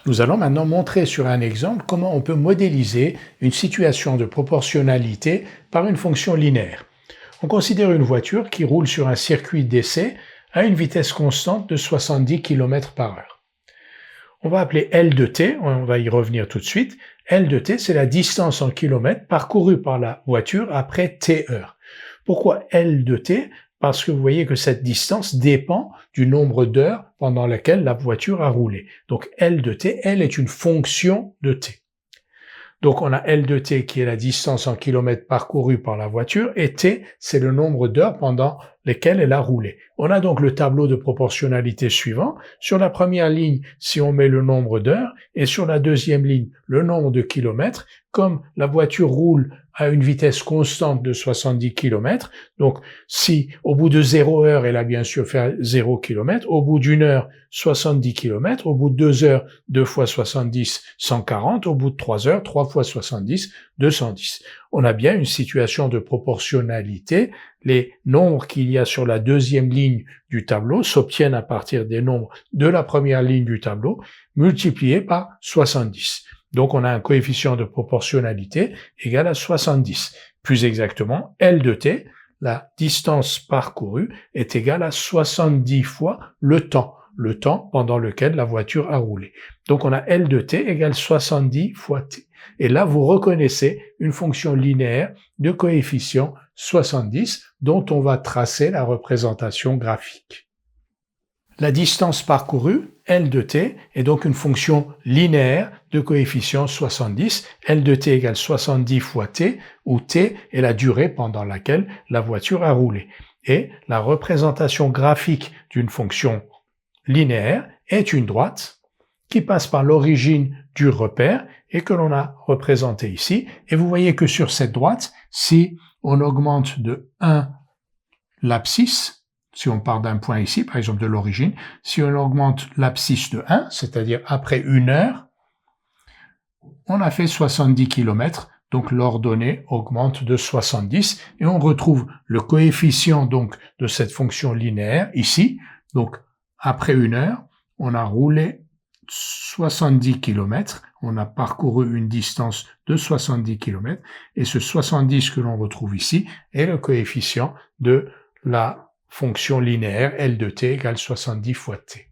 Nous allons maintenant montrer sur un exemple comment on peut modéliser une situation de proportionnalité par une fonction linéaire. On considère une voiture qui roule sur un circuit d'essai à une vitesse constante de 70 km/h. On va appeler L de t, on va y revenir tout de suite. L de t, c'est la distance en kilomètres parcourue par la voiture après t heures. Pourquoi L de t? Parce que vous voyez que cette distance dépend du nombre d'heures pendant lesquelles la voiture a roulé. Donc L de t, L est une fonction de t. Donc on a L de t qui est la distance en kilomètres parcourue par la voiture et t, c'est le nombre d'heures pendant lesquelles elle a roulé. On a donc le tableau de proportionnalité suivant. Sur la première ligne, si on met le nombre d'heures et sur la deuxième ligne, le nombre de kilomètres, comme la voiture roule à une vitesse constante de 70 km, donc si au bout de 0 heure, elle a bien sûr fait 0 km, au bout d'une heure, 70 km, au bout de 2 heures, 2 fois 70, 140, au bout de 3 heures, 3 fois 70, 210. On a bien une situation de proportionnalité. Les nombres qu'il y a sur la deuxième ligne du tableau s'obtiennent à partir des nombres de la première ligne du tableau multipliés par 70. Donc on a un coefficient de proportionnalité égal à 70. Plus exactement, L de t, la distance parcourue, est égale à 70 fois le temps pendant lequel la voiture a roulé. Donc on a L de t égale 70 fois t. Et là, vous reconnaissez une fonction linéaire de coefficient 70 dont on va tracer la représentation graphique. La distance parcourue, L de t, est donc une fonction linéaire de coefficient 70. L de t égale 70 fois t, où t est la durée pendant laquelle la voiture a roulé. Et la représentation graphique d'une fonction linéaire est une droite qui passe par l'origine du repère et que l'on a représentée ici. Et vous voyez que sur cette droite, si on augmente de 1 l'abscisse, si on part d'un point ici, par exemple de l'origine, si on augmente l'abscisse de 1, c'est-à-dire après une heure, on a fait 70 km, donc l'ordonnée augmente de 70 et on retrouve le coefficient donc de cette fonction linéaire ici. Donc après une heure, on a roulé 70 km, on a parcouru une distance de 70 km et ce 70 que l'on retrouve ici est le coefficient de la fonction linéaire L de t égale 70 fois t.